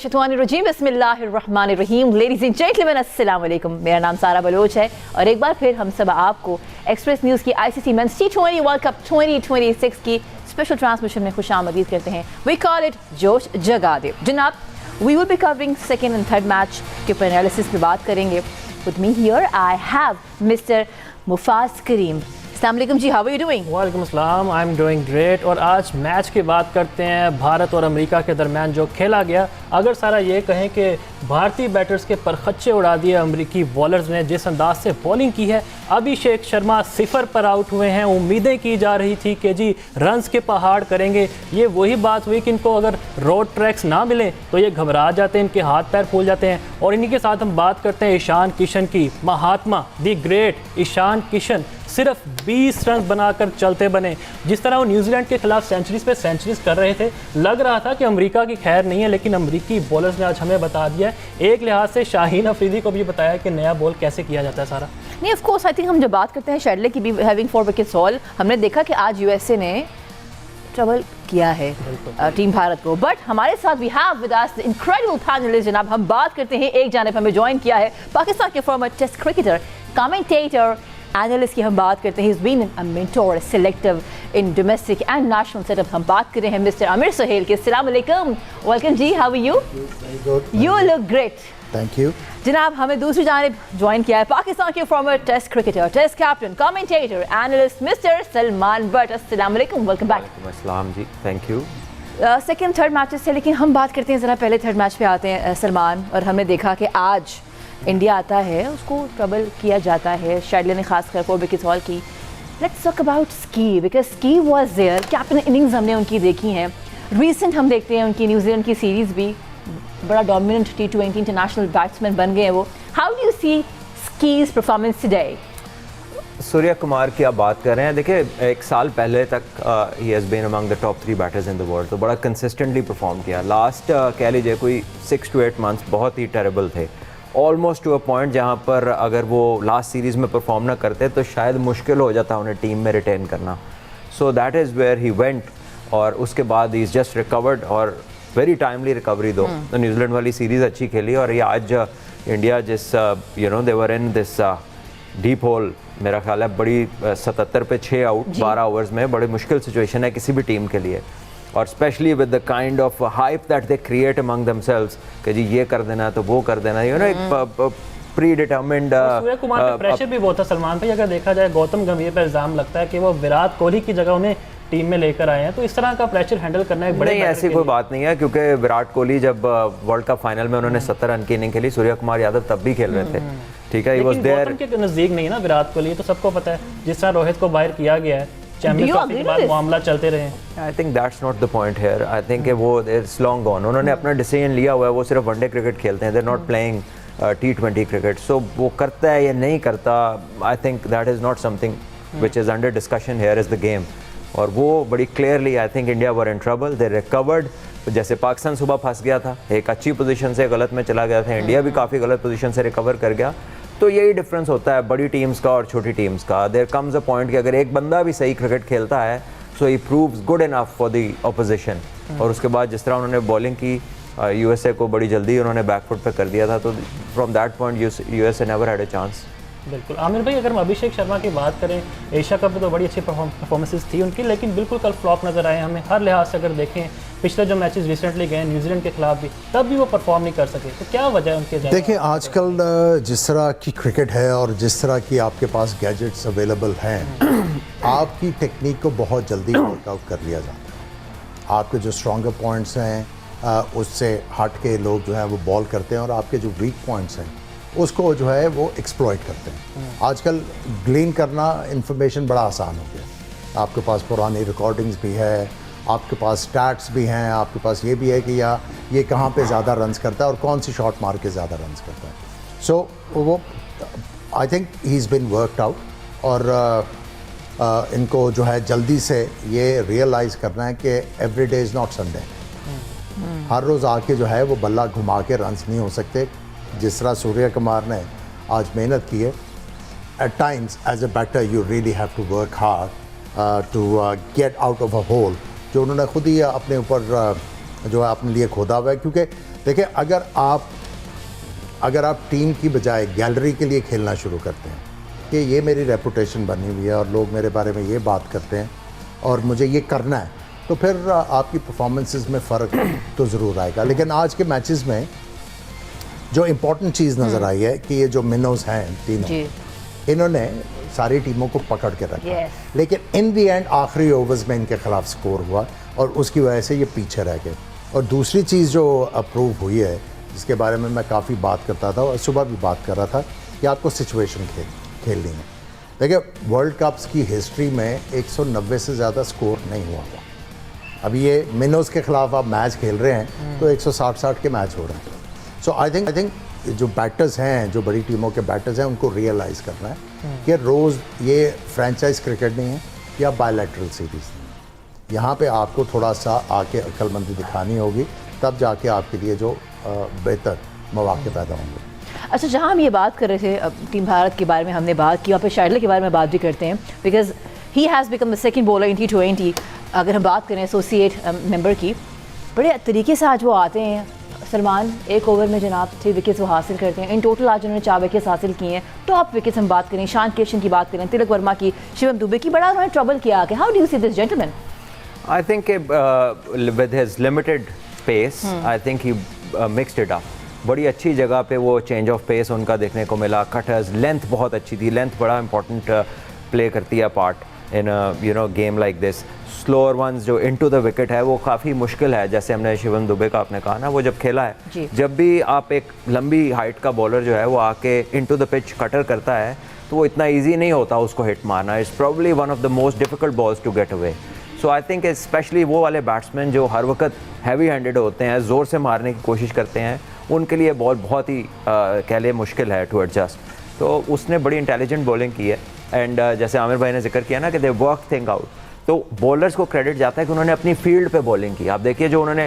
मिनशैतानिर्रजीम बिस्मिल्लाहिर्रहमानिर्रहीम। Ladies and gentleman अस्सलाम वालेकुम। मेरा नाम सारा बलोच है और एक बार फिर हम सब आपको एक्सप्रेस न्यूज़ की ICC men's T20 world cup 2026 की स्पेशल ट्रांसमिशन में खुशामदीद करते हैं। वी कॉल इट जोश जगा दे। जनाब, we will be covering second and third match के ऊपर एनालिसिस में बात करेंगे। With me here I have mister Mufaz Karim. अस्सलाम वालेकुम जी, हाउ आर यू डूइंग? वालेकुम अस्सलाम, आई एम डूइंग ग्रेट। और आज मैच की बात करते हैं भारत और अमेरिका के दरमियान जो खेला गया। अगर सारा ये कहें कि भारतीय बैटर्स के परखच्चे उड़ा दिए अमेरिकी बॉलर्स ने, जिस अंदाज से बॉलिंग की है। अभिषेक शर्मा 0 पर आउट हुए हैं। उम्मीदें की जा रही थी कि जी रन्स के पहाड़ करेंगे। ये वही बात हुई कि इनको अगर रोड ट्रैक्स ना मिले तो ये घबरा जाते हैं, इनके हाथ पैर फूल जाते हैं। और इन्हीं के साथ हम बात करते हैं ईशान किशन की। महात्मा दी ग्रेट ईशान किशन सिर्फ 20 रन बनाकर चलते बने। जिस तरह वो न्यूजीलैंड के खिलाफ सेंचुरीज पे सेंचुरीज कर रहे थे, लग रहा था कि अमेरिका की खैर नहीं है, लेकिन अमेरिकी बॉलर्स ने आज हमें बता दिया है। एक लिहाज से शाहीन अफरीदी को भी बताया कि नया बॉल कैसे किया जाता है सारा। नहीं, ऑफ कोर्स आई थिंक हम जब बात करते हैं शेडले की भी हैविंग 4 विकेट्स ऑल, हमने देखा कि आज यूएसए ने ट्रबल किया है टीम भारत को। बट हमारे साथ we have with us the incredible panelist. जनाब, हम बात करते हैं, एक जानिब हमें ज्वाइन किया है पाकिस्तान के former test cricketer, commentator, analyst की हम बात करते हैं। He's been a mentor, selective in domestic and national setup। हम बात कर रहे हैं मिस्टर आमिर सुहेल के। अस्सलाम वालेकुम, वेलकम जी, how are you? You look great। Thank you. जनाब, हमें दूसरी जानिब ज्वाइन किया है पाकिस्तान के former test cricketer, test captain, commentator, analyst mister Salman Butt. अस्सलाम वालेकुम, वेलकम बैक। अस्सलाम जी, thank you. Second third matches थे, लेकिन हम बात करते हैं ज़रा पहले थर्ड मैच पे आते हैं सलमान। और हमने देखा कि आज इंडिया आता है, उसको ट्रबल किया जाता है। शेडले ने खासकर 4 विकेट्स हॉल की। Let's talk about SKY, because SKY was there. Captain innings हमने उनकी देखी हैं, रीसेंट हम देखते हैं उनकी न्यूजीलैंड की सीरीज़ भी बड़ा डोमिनेंट T20 इंटरनेशनल बैट्समैन बन गए हैं वो। How do you see SKY's performance today? Surya Kumar की आप बात कर रहे हैं। देखिए, एक साल पहले तक ही has been among the top 3 batters in the world, तो बड़ा कंसिस्टेंटली परफॉर्म किया। लास्ट कह लीजिए कोई 6 to 8 मंथ्स बहुत ही टेरेबल थे, ऑलमोस्ट टू अ पॉइंट जहाँ पर अगर वो लास्ट सीरीज़ में परफॉर्म ना करते तो शायद मुश्किल हो जाता उन्हें टीम में रिटेन करना। So that is where he went. और उसके बाद ही इज़ जस्ट रिकवर्ड, और वेरी टाइमली रिकवरी दो। तो न्यूजीलैंड वाली सीरीज़ अच्छी खेली, और ये आज इंडिया जिस दे वर इन दिस डीप होल, मेरा ख्याल है बड़ी 77 पे 6 आउट 12 ओवर्स में बड़ी मुश्किल सिचुएशन है किसी भी टीम के लिए। और specially with the kind of hype that they create among themselves कि जी ये कर देना तो वो कर देना, एक प्री डिटर्मिन्ड। सूर्य कुमार का प्रेशर भी बहुत था सलमान भाई। अगर देखा जाए, गौतम गंभीर पर इल्जाम लगता है कि वो विराट कोहली की जगह उन्हें टीम में लेकर आए हैं, तो इस तरह का प्रेशर हैंडल करना एक बड़े। नहीं, ऐसी कोई बात नहीं है, क्योंकि विराट कोहली जब वर्ल्ड कप फाइनल में उन्होंने 70 रन की इनिंग खेली, सूर्य कुमार यादव तब भी खेल रहे थे। ठीक है, गौतम के नजदीक नहीं है ना विराट कोहली, तो सबको पता है। जिस तरह रोहित को बाहर किया गया है, चैंपियंस ट्रॉफी के बाद मामला चलते रहे। I think that's not the point here. I think वो इट्स लॉन्ग गॉन। उन्होंने अपना डिसीजन लिया हुआ है, वो सिर्फ वनडे क्रिकेट खेलते हैं, they are not playing T20 cricket. So वो करता है या नहीं करता, I think that is not something which is under discussion here is the game. और वो बड़ी clearly I think India were in trouble, they recovered. जैसे पाकिस्तान सुबह फंस गया था, एक अच्छी पोजीशन से गलत में चला गया था, इंडिया भी काफ़ी गलत पोजीशन से रिकवर कर गया। तो यही डिफरेंस होता है बड़ी टीम्स का और छोटी टीम्स का। देयर कम्स अ पॉइंट कि अगर एक बंदा भी सही क्रिकेट खेलता है, so he proves good enough for the opposition. और उसके बाद जिस तरह उन्होंने बॉलिंग की, यूएसए को बड़ी जल्दी उन्होंने बैकफुट पे कर दिया था, तो from that point USA never had a chance. बिल्कुल। आमिर भाई, अगर हम अभिषेक शर्मा की बात करें, एशिया कप में तो बड़ी अच्छी परफॉर्मेंसेस थी उनकी, लेकिन बिल्कुल कल फ्लॉप नज़र आए हमें। हर लिहाज से अगर देखें, पिछले जो मैचेस रिसेंटली गए न्यूजीलैंड के खिलाफ भी, तब भी वो परफॉर्म नहीं कर सके, तो क्या वजह है उनके? देखिए, आजकल जिस तरह की क्रिकेट है और जिस तरह की आपके पास गैजेट्स अवेलेबल हैं, आपकी टेक्निक को बहुत जल्दी वर्कआउट कर लिया जाता है। आपके जो स्ट्रॉन्गर पॉइंट्स हैं उससे हट के लोग जो है वो बॉल करते हैं, और आपके जो वीक पॉइंट्स हैं उसको जो है वो एक्सप्लॉइट करते हैं। आजकल ग्लीन करना इंफॉर्मेशन बड़ा आसान हो गया। आपके पास पुरानी रिकॉर्डिंग्स भी है, आपके पास स्टैट्स भी हैं, आपके पास ये भी है कि ये कहाँ पे ज़्यादा रन्स करता है और कौन सी शॉट मार के ज़्यादा रन्स करता है। सो वो आई think he is been worked out. और इनको जो है जल्दी से ये रियलाइज़ करना है कि every day is not Sunday. हर रोज़ आके जो है वो बल्ला घुमा के रन्स नहीं हो सकते। जिस तरह सूर्य कुमार ने आज मेहनत की है, at times as a batter you really have to work hard to get out of a hole, जो उन्होंने खुद ही अपने ऊपर जो है अपने लिए खोदा हुआ है, क्योंकि देखिए अगर आप टीम की बजाय गैलरी के लिए खेलना शुरू करते हैं कि ये मेरी रेपुटेशन बनी हुई है और लोग मेरे बारे में ये बात करते हैं और मुझे ये करना है, तो फिर आपकी परफॉर्मेंसेस में फ़र्क तो ज़रूर आएगा। लेकिन आज के मैचेस में जो इम्पोर्टेंट चीज़ नज़र आई है कि ये जो मिनोज हैं तीनों, इन्होंने सारी टीमों को पकड़ के रखा, लेकिन इन दी एंड आखिरी ओवर्स में इनके खिलाफ स्कोर हुआ और उसकी वजह से ये पीछे रह गए। और दूसरी चीज़ जो अप्रूव हुई है, जिसके बारे में मैं काफ़ी बात करता था और सुबह भी बात कर रहा था, कि आपको सिचुएशन खेलनी है। देखिए वर्ल्ड कप्स की हिस्ट्री में 190 से ज़्यादा स्कोर नहीं हुआ। अभी ये मिनोज के ख़िलाफ़ आप मैच खेल रहे हैं तो 160 के मैच हो रहे हैं। सो आई थिंक जो बैटर्स हैं, जो बड़ी टीमों के बैटर्स हैं, उनको रियलाइज़ करना है कि रोज़ ये फ्रेंचाइज क्रिकेट नहीं है या बायलैटरल सीरीज़ नहीं है। यहाँ पे आपको थोड़ा सा आके अक्लमंदी दिखानी होगी, तब जाके आपके लिए जो बेहतर मौके पैदा होंगे। अच्छा, जहाँ हम ये बात कर रहे थे टीम भारत के बारे में हमने बात की, वहाँ पे शार्ले के बारे में बात भी करते हैं, because he has become the second bowler in T20। अगर हम बात करें एसोसिएट मेंबर की, बड़े तरीके से आज वो आते हैं। सलमान एक ओवर में जनाब 3 विकेट्स वो हासिल करते हैं। इन टोटल आज उन्होंने 4 विकेट्स हासिल किए हैं। टॉप विकेट्स हम बात करें, ईशान किशन की बात करें, तिलक वर्मा की, शिवम दुबे की, बड़ा उन्होंने ट्रबल किया आके। How do you see this gentleman? I think with his limited pace, I think he mixed it up. बड़ी अच्छी जगह पे वो चेंज ऑफ पेस उनका देखने को मिला। कटर्स, लेंथ बहुत अच्छी थी। लेंथ बड़ा इंपॉर्टेंट प्ले करती है part in game like this. Slower ones जो इनटू द विकेट है वो काफ़ी मुश्किल है। जैसे हमने शिवम दुबे का आपने कहा ना, वो जब खेला है, जब भी आप एक लंबी हाइट का बॉलर जो है वो आके इनटू द पिच कटर करता है तो वो इतना ईजी नहीं होता उसको हिट मारना। It's probably one of the most difficult balls to get away. So I think specially वो वाले बैट्समैन जो हर वक्त हैवी हैंडेड होते हैं, ज़ोर से मारने की कोशिश करते हैं, उनके लिए बॉल बहुत ही कह लें मुश्किल है टू एडजस्ट। तो उसने बड़ी इंटेलिजेंट बॉलिंग की है। एंड जैसे आमिर भाई ने जिक्र किया ना कि दे वर्क थिंग आउट, तो बॉलर्स को क्रेडिट जाता है कि उन्होंने अपनी फील्ड पे बॉलिंग की। आप देखिए जो उन्होंने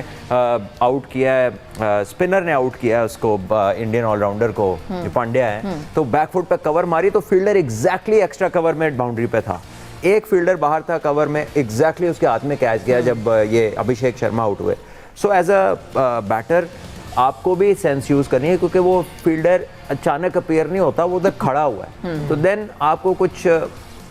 आउट किया है, स्पिनर ने आउट किया है उसको, इंडियन ऑलराउंडर को, जो पांड्या है, तो बैकफुट पे कवर मारी तो फील्डर एग्जैक्टली एक्स्ट्रा कवर में बाउंड्री पे था। एक फील्डर बाहर था कवर में, एग्जैक्टली उसके हाथ में कैच गया जब ये अभिषेक शर्मा आउट हुए। सो एज अ बैटर आपको भी सेंस यूज़ करनी है, क्योंकि वो फील्डर अचानक अपीयर नहीं होता, वो उधर खड़ा हुआ है। तो देन आपको कुछ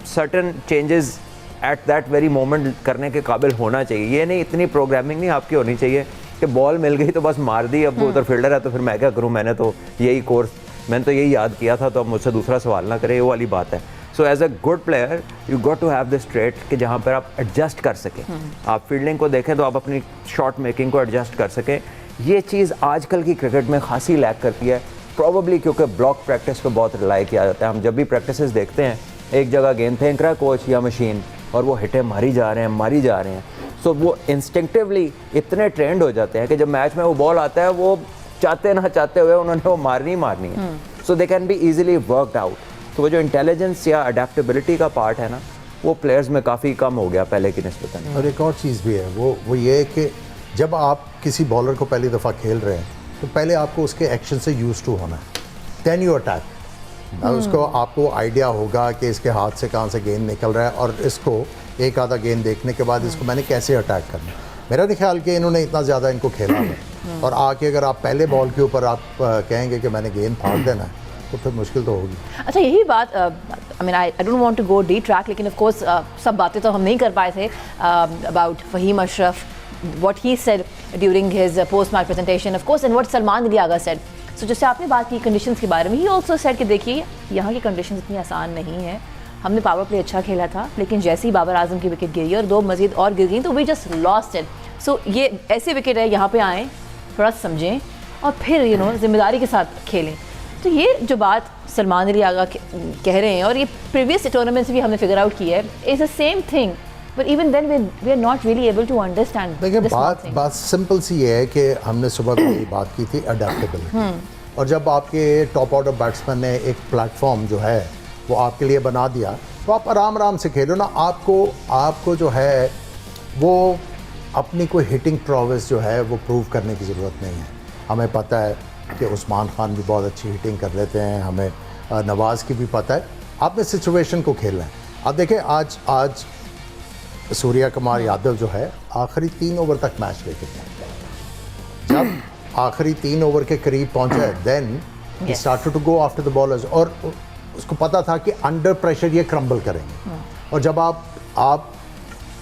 certain changes at that very moment करने के काबिल होना चाहिए। ये नहीं, इतनी प्रोग्रामिंग नहीं आपकी होनी चाहिए कि बॉल मिल गई तो बस मार दी, अब वो उधर फील्डर है तो फिर मैं क्या करूँ, मैंने तो यही कोर्स, मैंने तो यही याद किया था, तो अब मुझसे दूसरा सवाल ना करें, वो वाली बात है। So as a good player you got to have this trait कि जहाँ पर आप एडजस्ट कर सकें। आप फील्डिंग को देखें तो आप अपनी शॉट मेकिंग को एडजस्ट कर सकें। ये चीज़ आजकल की क्रिकेट में खासी लैक करती है, प्रॉबली क्योंकि ब्लॉक प्रैक्टिस पे बहुत रिलाई किया जाता है। हम जब भी प्रैक्टिसेस देखते हैं, एक जगह गेंद फेंक रहा है कोच या मशीन और वो हिटें मारी जा रहे हैं। सो वो इंस्टिंक्टिवली इतने ट्रेंड हो जाते हैं कि जब मैच में वो बॉल आता है, वो चाहते ना चाहते हुए उन्होंने वो मारनी है। So they can be easily worked out. तो वो जो इंटेलिजेंस या अडेप्टेबिलिटी का पार्ट है ना, वो प्लेयर्स में काफ़ी कम हो गया पहले की निस्बतन। और एक और चीज़ भी है, वो ये है कि जब आप किसी बॉलर को पहली दफ़ा खेल रहे हैं तो पहले आपको उसके एक्शन से यूज टू होना है, देन यू अटैक। उसको आपको आइडिया होगा कि इसके हाथ से कहाँ से गेंद निकल रहा है और इसको एक आधा गेंद देखने के बाद इसको मैंने कैसे अटैक करना। मेरा नहीं ख्याल कि इन्होंने इतना ज़्यादा इनको खेला है, और आके अगर आप पहले बॉल के ऊपर आप कहेंगे कि मैंने गेंद फाड़ देना है तो फिर मुश्किल तो होगी। अच्छा, यही बात, I mean I don't want to go the track, लेकिन ऑफ कोर्स सब बातें तो हम नहीं कर पाए थे about Faheem Ashraf, what he said during his post-match presentation, of course, and what Salman Ali Agha said. So जैसे आपने बात की कंडीशंस के बारे में, he also said कि देखिए यहाँ की कंडीशंस इतनी आसान नहीं है, हमने पावर प्ले अच्छा खेला था, लेकिन जैसे ही बाबर आजम की विकेट गिरी और 2 मजीद और गिर गई तो we just lost it. So ये ऐसे विकेट है, यहाँ पे आएँ, थोड़ा समझें और फिर जिम्मेदारी के साथ खेलें। तो ये जो बात सलमान अली आगा कह रहे हैं और ये प्रीवियस टूर्नामेंट्स भी हमने फिगर आउट की है, is the same thing, but even then we are not really able to understand. देखिए बात सिंपल सी ये है कि हमने सुबह भी बात की थी अडेप्टेबिलिटी, और जब आपके टॉप ऑर्डर बैट्समैन ने एक प्लेटफॉर्म जो है वो आपके लिए बना दिया तो आप आराम से खेलो ना। आपको जो है वो अपनी कोई हिटिंग प्रोवेस जो है वो प्रूव करने की ज़रूरत नहीं है। हमें पता है कि उस्मान खान भी बहुत अच्छी हिटिंग कर लेते हैं, हमें नवाज़ की भी पता है। आपने सिचुएशन को खेलना है। आप देखें आज सूर्या कुमार यादव जो है आखिरी 3 ओवर तक मैच लेके गए, आखिरी 3 ओवर के करीब पहुंचा then he started to go after the bowlers, और उसको पता था कि अंडर प्रेशर ये क्रम्बल करेंगे। और जब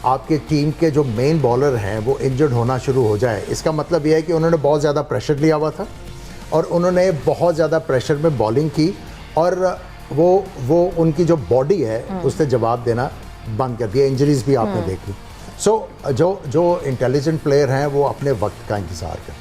आपके टीम के जो मेन बॉलर हैं वो इंजर्ड होना शुरू हो जाए, इसका मतलब ये है कि उन्होंने बहुत ज़्यादा प्रेशर लिया हुआ था और उन्होंने बहुत ज़्यादा प्रेशर में बॉलिंग की, और वो उनकी जो बॉडी है उससे जवाब देना बंद कर दिया। इंजरीज भी आपने देख ली। सो जो इंटेलिजेंट प्लेयर हैं वो अपने वक्त का इंतज़ार करते हैं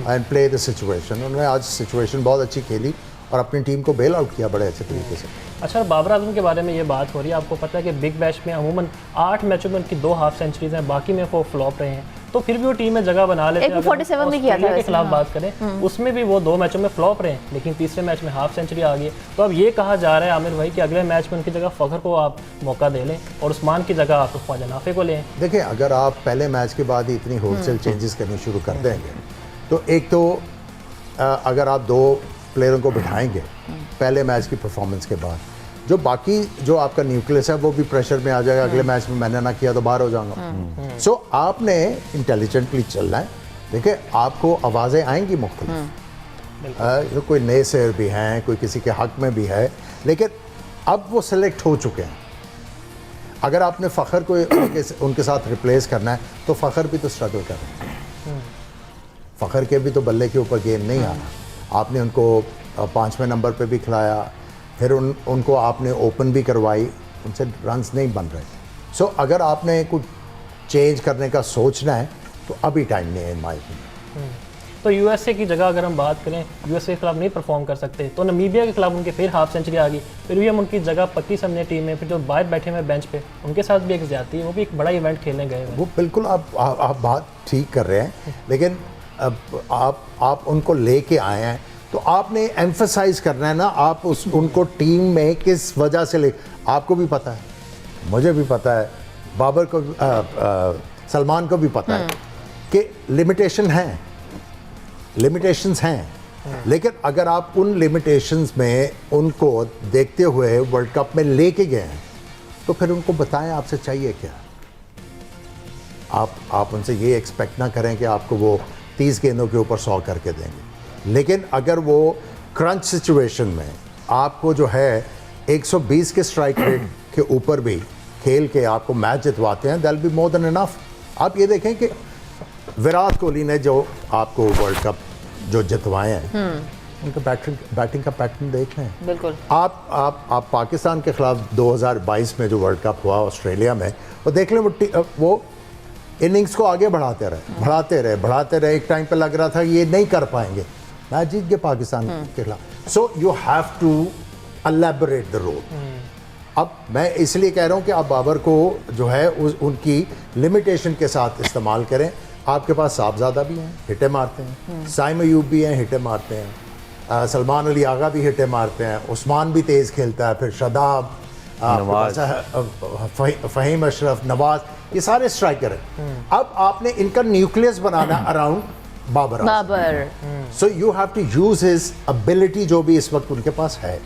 एंड प्ले द सिचुएशन। उन्होंने आज सिचुएशन बहुत अच्छी खेली और अपनी टीम को बेल आउट किया बड़े अच्छे तरीके से। अच्छा, बाबर आजम के बारे में ये बात हो रही है, आपको पता है कि बिग बैश में अमूमन 8 मैचों में उनकी 2 हाफ सेंचुरीज हैं, बाकी में वो फ्लॉप रहे हैं, तो फिर भी वो टीम में जगह बना लेते हैं। एक 47 में किया था के वैसे, खिलाफ बात करें उसमें भी वो 2 मैचों में फ्लॉप रहे हैं, लेकिन तीसरे मैच में हाफ सेंचुरी आ गई। तो अब ये कहा जा रहा है आमिर भाई कि अगले मैच में उनकी जगह फखर को आप मौका दे लें और उस्मान की जगह आप ख्वाजा नाफे को लें। देखिए, अगर आप पहले मैच के बाद ही इतनी होलसेल चेंजेस करनी शुरू कर देंगे तो एक तो अगर आप 2 प्लेयरों को बिठाएंगे पहले मैच की परफॉर्मेंस के बाद, जो बाकी जो आपका न्यूक्लियस है वो भी प्रेशर में आ जाएगा। अगले मैच में मैंने ना किया तो बाहर हो जाऊंगा। सो आपने इंटेलिजेंटली चलना है। देखिए, आपको आवाज़ें आएंगी मुख्तलिफ, कोई नए शेयर भी हैं, कोई किसी के हक में भी है, लेकिन अब वो सिलेक्ट हो चुके हैं। अगर आपने फ़खर को उनके साथ रिप्लेस करना है तो फ़खर भी तो स्ट्रगल कर रहे हैं। फ़खर के भी तो बल्ले के ऊपर गेंद नहीं आना। आपने उनको 5वें नंबर पे भी खिलाया, फिर उनको आपने ओपन भी करवाई, उनसे रन्स नहीं बन रहे। सो अगर आपने कुछ चेंज करने का सोचना है तो अभी टाइम नहीं है इन माय ओपिनियन। तो यूएसए की जगह अगर हम बात करें, यूएसए के खिलाफ नहीं परफॉर्म कर सकते तो नमीबिया के खिलाफ उनके फिर हाफ सेंचुरी आ गई, फिर भी हम उनकी जगह पक्की समझे टीम में। फिर जो बाहर बैठे हुए बेंच पे उनके साथ भी एक ज्यादती है, वो भी एक बड़ा इवेंट खेलने गए हैं। वो बिल्कुल आप बात ठीक कर रहे हैं, लेकिन अब आप उनको लेके आए हैं तो आपने एम्फसाइज करना है ना, आप उनको टीम में किस वजह से ले। आपको भी पता है, मुझे भी पता है, बाबर को सलमान को भी पता है कि लिमिटेशंस हैं, लेकिन अगर आप उन लिमिटेशंस में उनको देखते हुए वर्ल्ड कप में लेके गए हैं तो फिर उनको बताएं आपसे चाहिए क्या। आप उनसे ये एक्सपेक्ट ना करें कि आपको वो 30 गेंदों के ऊपर 100 करके देंगे, लेकिन अगर वो क्रंच सिचुएशन में आपको जो है 120 के स्ट्राइक रेट के ऊपर भी खेल के आपको मैच जितवाते हैं, that will be more than enough. आप ये देखें कि विराट कोहली ने जो आपको वर्ल्ड कप जो जितवाए हैं, उनका बैटिंग का पैटर्न देख लें। बिल्कुल। आप पाकिस्तान के खिलाफ 2022 में जो वर्ल्ड कप हुआ ऑस्ट्रेलिया में, वो देख लें, वो इनिंग्स को आगे बढ़ाते रहे। एक टाइम पे लग रहा था ये नहीं कर पाएंगे, मैच जीत गए पाकिस्तान के खिलाफ। So you have to elaborate the role. अब मैं इसलिए कह रहा हूँ कि आप बाबर को जो है उनकी लिमिटेशन के साथ इस्तेमाल करें। आपके पास साहबजादा भी हैं, हिटे मारते हैं, साइम अयूब भी हैं, हिटे मारते हैं, सलमान अली आगा भी हिटे मारते हैं, उस्मान भी तेज़ खेलता है, फिर शादाब, फ़हीम अशरफ, नवाज, ये सारे स्ट्राइकर हैं। अब आपने इनका न्यूक्लियस बनाना around Babar. So you have to use his ability जो भी इस वक्त उनके पास है।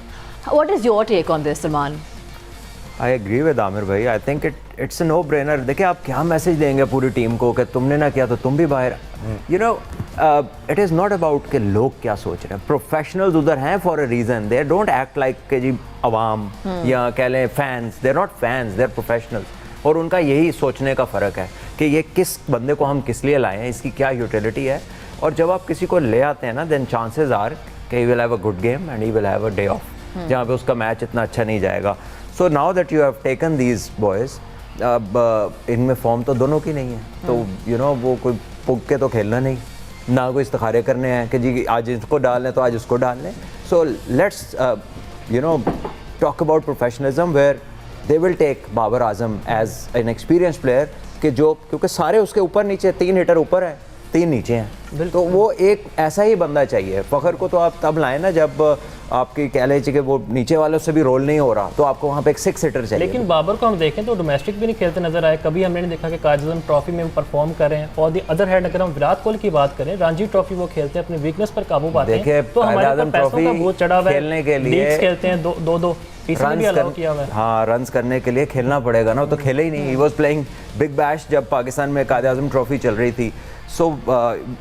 What is your take on this, Salman? I agree with Aamir भाई। I think it's a no-brainer। देखिए, आप क्या मैसेज देंगे पूरी टीम को कि तुमने ना किया तो तुम भी बाहर। You know, it is not about कि लोग क्या सोच रहे हैं। प्रोफेशनल्स उधर हैं for a reason। They don't act like कि जी अवाम या कह लें fans. They're not fans, they're professionals। और उनका यही सोचने का फ़र्क है कि ये किस बंदे को हम किस लिए लाए हैं, इसकी क्या यूटिलिटी है। और जब आप किसी को ले आते हैं ना, देन चांसेस आर कि he will have a good game and he will have a day of, जहाँ पे उसका मैच इतना अच्छा नहीं जाएगा। So now that you have taken these boys, अब इनमें फॉर्म तो दोनों की नहीं है, तो यू नो वो कोई पुग के तो खेलना नहीं, ना कोई इस्तिखारे करने हैं कि जी आज इसको डाल लें तो आज उसको डाल लें। So let's you know talk about professionalism where they will take Babar Azam as an experience player कि जो, क्योंकि सारे उसके ऊपर नीचे 3 हिटर ऊपर है, 3 नीचे हैं, तो वो एक ऐसा ही बंदा चाहिए। फ़खर को तो आप तब लाएं ना जब आपकी कह लीजिए कि वो नीचे वालों से भी रोल नहीं हो रहा, तो आपको वहाँ पे एक 6 हिटर चाहिए। लेकिन बाबर को हम देखें तो डोमेस्टिक भी नहीं खेलते नजर आए, कभी हमने नहीं देखा कि कायद आज़म ट्रॉफी में परफॉर्म कर रहे हैं। और दी अदर हैंड अगर हम विराट कोहली की बात करें, रणजी ट्रॉफी वो खेलते हैं, अपनी वीकनेस पर काबू पाते हैं। तो हमारे पास पैसों का बहुत चढ़ा हुआ है, खेलने के लिए खेलते हैं 2-2 रन्स करने के लिए खेलना पड़ेगा ना, तो खेले ही नहीं। He was playing big bash जब पाकिस्तान में कायद आज़म ट्रॉफी चल रही थी। सो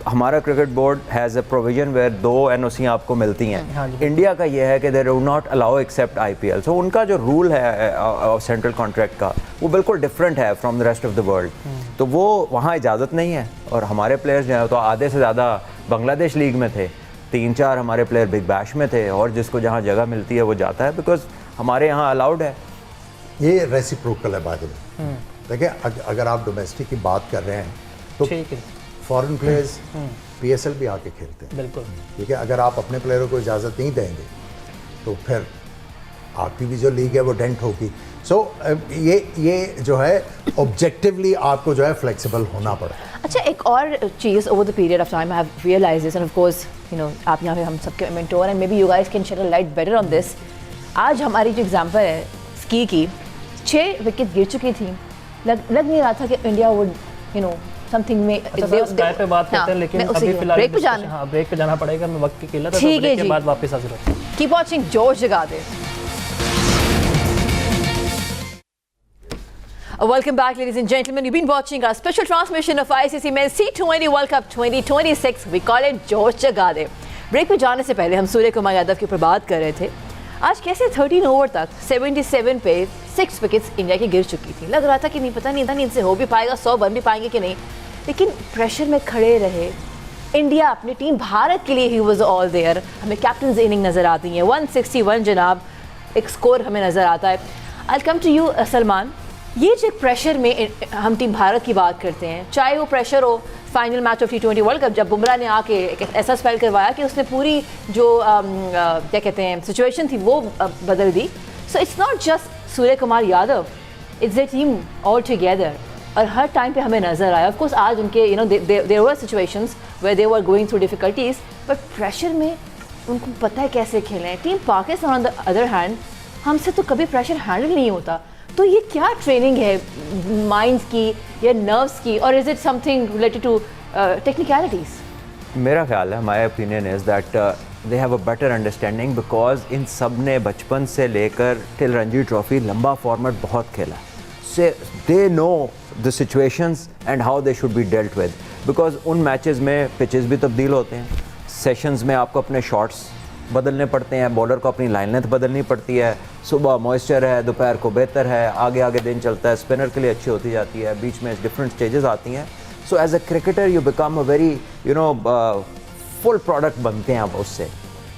हमारा cricket board has a provision where 2 NOC आपको मिलती हाँ हैं। जी। इंडिया का ये है कि they do not allow except IPL। So उनका जो रूल है सेंट्रल कॉन्ट्रैक्ट का वो बिल्कुल डिफरेंट है from the rest of the world. तो वो वहाँ इजाज़त नहीं है। और हमारे प्लेयर्स जो हैं तो आधे से ज़्यादा बांग्लादेश लीग में थे, 3-4 हमारे प्लेयर बिग बैश में थे, और जिसको जहाँ जगह मिलती है वो जाता है, बिकॉज हमारे यहाँ अलाउड है। ये रेसिप्रोकल है बाद में। देखिए अगर आप डोमेस्टिक की बात कर रहे हैं तो ठीक है, फॉरेन प्लेयर्स PSL भी आके खेलते हैं, बिल्कुल। ठीक है। अगर आप अपने प्लेयरों को इजाज़त नहीं देंगे तो फिर आपकी भी जो लीग है वो डेंट होगी। सो ये जो है ऑब्जेक्टिवली आपको जो है फ्लेक्सिबल होना पड़ा। अच्छा, एक और चीज़ over the period of time I have realised this, and of course you know आप यहाँ पे हम सबके mentor and may be you guys can shed a light better on this. आज हमारी जो एग्जांपल है स्की की, 6 विकेट गिर चुकी थी, लग नहीं रहा था कि India would you know something में। स्काई पे बात करते हैं, लेकिन अभी फिलहाल ब्रेक पे जाना, हाँ ब्रेक पे जाना पड़ेगा। मैं वक्त की किल्लत है, तो ठीक है ब्रेक के जी। बाद वापस हाजिर होते हैं। कीप वाचिंग जोश जगाते। Welcome back, ladies and gentlemen. You've been watching our special transmission of ICC Men's T20 World Cup 2026. We call it जोश जगा दे। ब्रेक पे जाने से पहले हम सूर्य कुमार यादव के ऊपर बात कर रहे थे। आज कैसे 13 ओवर तक 77 पे 6 विकेट्स इंडिया की गिर चुकी थी। लग रहा था कि नहीं, पता नहीं था नहीं इनसे हो भी पाएगा, 100 बन भी पाएंगे कि नहीं, लेकिन प्रेशर में खड़े रहे। इंडिया अपनी टीम भारत के लिए ही वाज ऑल देयर। हमें कैप्टन्स इनिंग नज़र आती है, 161 जनाब एक स्कोर हमें नज़र आता है। आई कम टू यू सलमान, ये जो प्रेशर में हम टीम भारत की बात करते हैं, चाहे वो प्रेशर हो final match of T20 world cup, जब बुमराह ने आके एक ऐसा स्पेल करवाया कि उसने पूरी जो क्या कहते हैं सिचुएशन थी वो बदल दी। So it's not just Surya Kumar Yadav, it's a team all together. और हर टाइम पे हमें नज़र आया, ऑफ कोर्स आज उनके you know there were situations where they were going through difficulties, but pressure में उनको पता है कैसे खेलें। Team Pakistan on the other hand, हमसे तो कभी प्रेशर हैंडल नहीं होता। तो ये क्या ट्रेनिंग है माइंड्स की या नर्व्स की, और is it something related to technicalities? मेरा ख्याल है, my opinion is that they have a better understanding, because इन सब ने बचपन से लेकर टिल रणजी ट्रॉफी लंबा फॉर्मेट बहुत खेला। So they know the situations and how they should be dealt with, because उन मैचेस में पिचेस भी तब्दील होते हैं, सेशंस में आपको अपने शॉट्स बदलने पड़ते हैं, बॉलर को अपनी लाइन लेंथ बदलनी पड़ती है, सुबह मॉइस्चर है, दोपहर को बेहतर है, आगे आगे दिन चलता है, स्पिनर के लिए अच्छी होती जाती है, बीच में डिफरेंट स्टेजेस आती हैं। So as a cricketer you become a very you know full product बनते हैं आप उससे।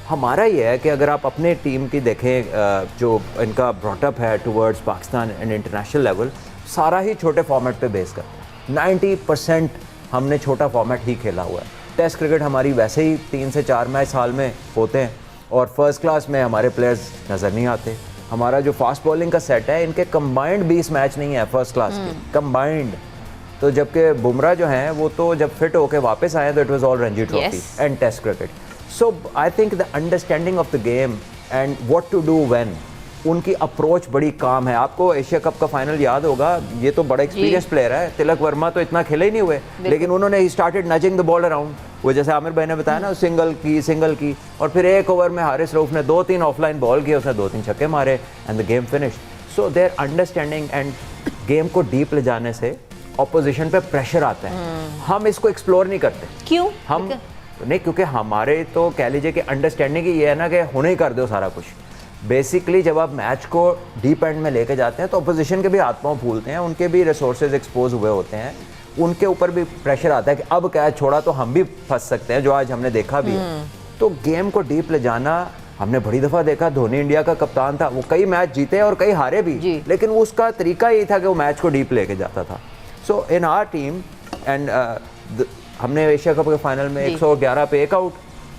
हमारा ये है कि अगर आप अपने टीम की देखें जो इनका ब्रॉटअप है towards Pakistan and international level, सारा ही छोटे फॉर्मेट पे बेस करता है। 90% हमने छोटा फॉर्मेट ही खेला हुआ है। टेस्ट क्रिकेट हमारी वैसे ही 3 से 4 मैच साल में होते हैं, और फर्स्ट क्लास में हमारे प्लेयर्स नज़र नहीं आते। हमारा जो फास्ट बॉलिंग का सेट है, इनके कंबाइंड 20 मैच नहीं है फर्स्ट क्लास के कंबाइंड। तो जबकि बुमराह जो हैं वो तो जब फिट होके वापस आए तो it was all Ranji trophy and test cricket. So I think the understanding of the game and what to do when, उनकी अप्रोच बड़ी काम है। आपको एशिया कप का फाइनल याद होगा, ये तो बड़ा एक्सपीरियंस प्लेयर है, तिलक वर्मा तो इतना खेले ही नहीं हुए, लेकिन उन्होंने he started nudging the ball around. वो जैसे आमिर भाई ने बताया ना, सिंगल की, और फिर एक ओवर में हारिस रऊफ ने 2-3 ऑफलाइन बॉल किए, उसने 2-3 छक्के मारे and the game finished. So their understanding end game को डीप ले जाने से ऑपोजिशन पे प्रेशर आता है। हम इसको एक्सप्लोर नहीं करते। क्यों? हम नहीं, क्योंकि हमारे तो कह लीजिए कि अंडरस्टैंडिंग ये है ना कि होने ही कर दो सारा कुछ। बेसिकली जब आप मैच को डीप एंड में लेके जाते हैं तो अपोजिशन के भी हाथ पांव फूलते हैं, उनके भी रिसोर्सेज एक्सपोज हुए होते हैं, उनके ऊपर भी प्रेशर आता है कि अब क्या छोड़ा तो हम भी फंस सकते हैं, जो आज हमने देखा भी है। तो गेम को डीप ले जाना हमने बड़ी दफ़ा देखा। धोनी इंडिया का कप्तान था, वो कई मैच जीते और कई हारे भी, लेकिन उसका तरीका यही था कि वो मैच को डीप लेके जाता था। सो इन आवर टीम एंड हमने एशिया कप के फाइनल में 111 पे एक आउट,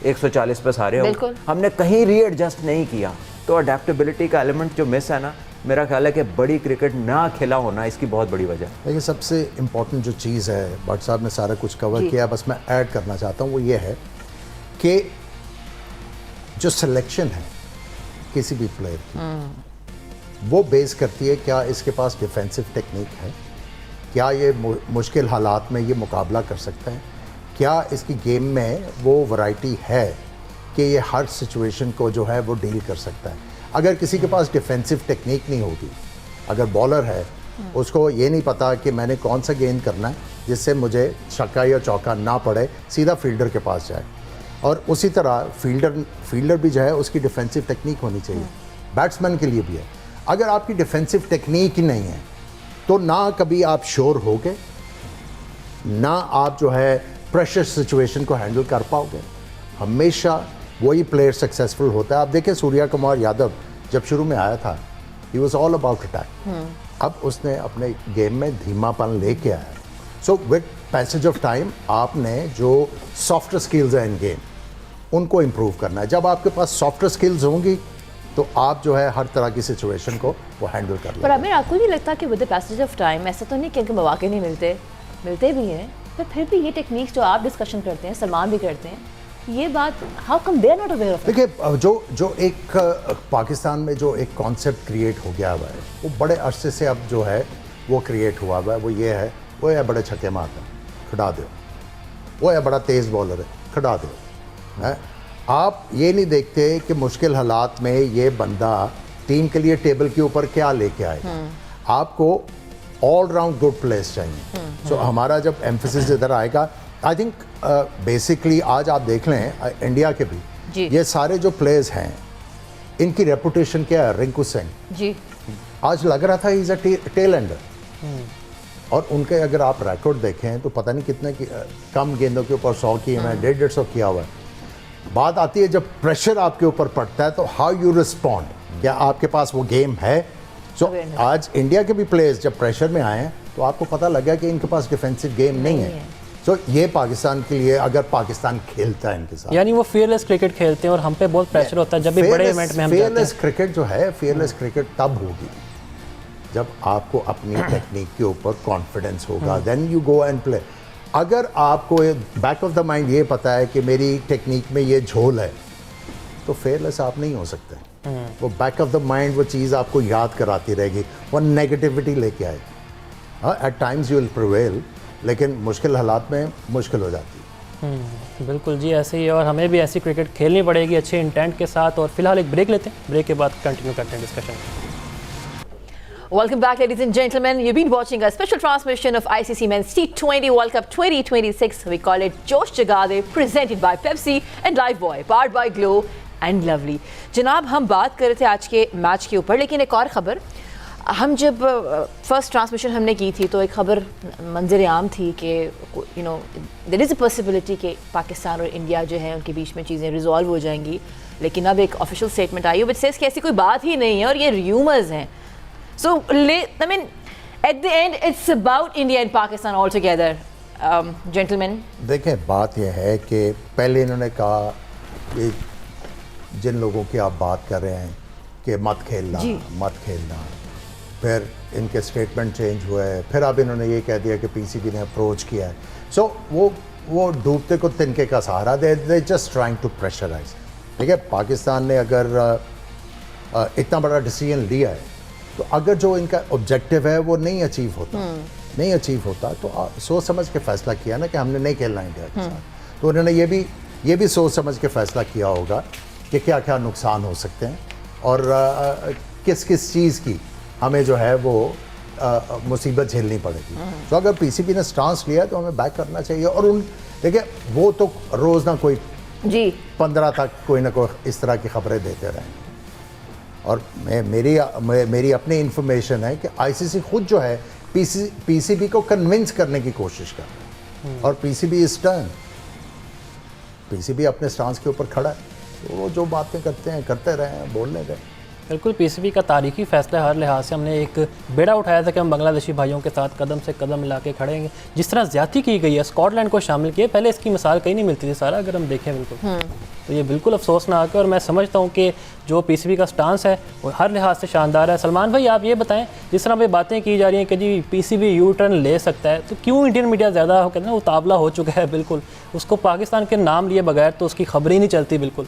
140 पे सारे आउट, हमने कहीं रीएडजस्ट नहीं किया। तो अडेप्टेबिलिटी का एलिमेंट जो मिस है ना, मेरा ख्याल है कि बड़ी क्रिकेट ना खेला होना इसकी बहुत बड़ी वजह है। देखिए सबसे इम्पोर्टेंट जो चीज़ है, भट्ट साहब ने सारा कुछ कवर किया, बस मैं ऐड करना चाहता हूँ, वो ये है कि जो सिलेक्शन है किसी भी प्लेयर की, वो बेस करती है क्या इसके पास डिफेंसिव टेक्निक है, क्या ये मुश्किल हालात में ये मुकाबला कर सकता है, क्या इसकी गेम में वो वैरायटी है कि ये हर सिचुएशन को जो है वो डील कर सकता है। अगर किसी के पास डिफेंसिव टेक्निक नहीं होगी, अगर बॉलर है उसको ये नहीं पता कि मैंने कौन सा गेंद करना है जिससे मुझे छक्का या चौका ना पड़े, सीधा फील्डर के पास जाए। और उसी तरह फील्डर भी जो है उसकी डिफेंसिव टेक्निक होनी चाहिए, बैट्समैन के लिए भी है। अगर आपकी डिफेंसिव टेक्निक ही नहीं है तो ना कभी आप श्योर होगे, ना आप जो है प्रेशर सिचुएशन को हैंडल कर पाओगे। हमेशा वही प्लेयर सक्सेसफुल होता है। आप देखें सूर्या कुमार यादव जब शुरू में आया था, he was all about attack. अब उसने अपने गेम में धीमापन लेके आया। So with passage of time आपने जो सॉफ्टर स्किल्स हैं इन गेम उनको इम्प्रूव करना है। जब आपके पास सॉफ्टर स्किल्स होंगी तो आप जो है हर तरह की सिचुएशन को वो हैंडल कर पर लेंगे। आमिर, आपको नहीं लगता कि with the passage of time ऐसा तो नहीं कि मौके नहीं मिलते भी हैं, पर फिर भी ये टेक्निक्स जो आप डिस्कशन करते हैं, सलमान भी करते हैं, ये बात how come they are not aware of? देखिए जो एक पाकिस्तान में जो एक कॉन्सेप्ट क्रिएट हो गया हुआ है वो बड़े अरसे से अब जो है वो क्रिएट हुआ हुआ है, वो ये है, वो है बड़े छक्के मारता है, खिला दो, वो है बड़ा तेज़ बॉलर है, खिला दो है। आप ये नहीं देखते कि मुश्किल हालात में ये बंदा टीम के लिए टेबल के ऊपर क्या लेके आएगा। आपको ऑल राउंड गुड प्लेस चाहिए। सो हमारा जब एम्फेसिस इधर आएगा, आई थिंक बेसिकली आज आप देख लें इंडिया के भी जी। ये सारे जो प्लेयर्स हैं इनकी रेपुटेशन क्या है। रिंकू सिंह जी, आज लग रहा था इज अ टेल एंडर, और उनके अगर आप रिकॉर्ड देखें तो पता नहीं कितने कम गेंदों के ऊपर 100 किए हैं, 150 किया हुआ है। बात आती है जब प्रेशर आपके ऊपर पड़ता है तो हाउ यू रिस्पॉन्ड, क्या आपके पास वो गेम है। सो आज इंडिया के भी प्लेयर्स जब प्रेशर में आए हैं तो आपको पता लगा कि इनके पास डिफेंसिव गेम नहीं है। सो ये पाकिस्तान के लिए, अगर पाकिस्तान खेलता है इनके साथ, यानी वो fearless क्रिकेट खेलते हैं और हम पे बहुत प्रेशर होता है जब भी बड़े इवेंट में हम जाते फेयरलेस हैं। क्रिकेट जो है, फेयरलेस क्रिकेट तब होगी जब आपको अपनी टेक्निक के ऊपर कॉन्फिडेंस होगा, then you go and play. अगर आपको बैक ऑफ द माइंड ये पता है कि मेरी टेक्निक में ये झोल है तो फेयरलेस आप नहीं हो सकते। वो बैक ऑफ द माइंड वो चीज़ आपको याद कराती रहेगी, वो नेगेटिविटी लेके आएगी। हाँ, at times you will prevail, लेकिन मुश्किल हालात में मुश्किल हो जाती है। बिल्कुल जी, ऐसे ही है और हमें भी ऐसी क्रिकेट खेलनी पड़ेगी अच्छे इंटेंट के साथ। और फिलहाल एक ब्रेक लेते हैं, ब्रेक के बाद कंटिन्यू करते हैं discussion. welcome back, ladies and gentlemen. You've been watching a special transmission of ICC Men's T20 World Cup 2026. We call it Josh Jagade, presented by Pepsi and Lifebuoy, powered by Glow and Lovely. जनाब, हम बात कर रहे थे आज के match के ऊपर, लेकिन एक और ख़बर, हम जब फर्स्ट ट्रांसमिशन हमने की थी तो एक ख़बर मंजर आम थी कि you know there is a possibility कि पाकिस्तान और इंडिया जो है उनके बीच में चीज़ें रिजॉल्व हो जाएंगी, लेकिन अब एक ऑफिशियल स्टेटमेंट आई है विच सेज़ कि ऐसी कोई बात ही नहीं है और ये र्यूमर्स हैं। So, I mean, at the end, it's about India and Pakistan all together, gentlemen. देखें, बात यह है कि पहले इन्होंने कहा कि जिन लोगों की आप बात कर रहे हैं कि मत खेलना, फिर इनके स्टेटमेंट चेंज हुए, फिर अब इन्होंने ये कह दिया कि पीसीबी ने अप्रोच किया है। सो वो डूबते को तिनके का सहारा they just trying to pressurise. देखिए, पाकिस्तान ने अगर इतना बड़ा डिसीजन लिया है तो अगर जो इनका ऑब्जेक्टिव है वो नहीं अचीव होता तो सोच समझ के फैसला किया ना कि हमने नहीं खेलना इंडिया के साथ, तो उन्होंने ये भी सोच समझ के फैसला किया होगा कि क्या क्या नुकसान हो सकते हैं और किस चीज़ की हमें जो है वो मुसीबत झेलनी पड़ेगी। तो अगर पीसीबी ने स्टांस लिया तो हमें बैक करना चाहिए। और देखिए, वो तो रोज़ ना कोई 15 तक कोई ना कोई इस तरह की खबरें देते रहें। और मेरी अपनी इन्फॉर्मेशन है कि आईसीसी खुद जो है पीसीबी को कन्विंस करने की कोशिश कर रहा है, और पीसीबी इज टर्न, पीसीबी अपने स्टांस के ऊपर खड़ा है, तो वो जो बातें करते हैं करते रहे, बोलने दें। बिल्कुल, पीसीबी का तारीखी फैसला है हर लिहाज से। हमने एक बेड़ा उठाया था कि हम बांग्लादेशी भाइयों के साथ कदम से कदम मिला के खड़ेंगे। जिस तरह ज़्यादती की गई है, स्कॉटलैंड को शामिल किए, पहले इसकी मिसाल कहीं नहीं मिलती थी सारा, अगर हम देखें बिल्कुल तो ये बिल्कुल अफसोसनाक है। और मैं समझता हूँ कि जो पीसीबी का स्टांस है वो हर लिहाज से शानदार है। सलमान भाई, आप ये बताएं, जिस तरह पे बातें की जा रही हैं कि जी पीसीबी यू टर्न ले सकता है, तो क्यों इंडियन मीडिया ज़्यादा कहते हैं ना उतावला हो चुका है? बिल्कुल, उसको पाकिस्तान के नाम लिए बगैर तो उसकी खबर ही नहीं चलती। बिल्कुल,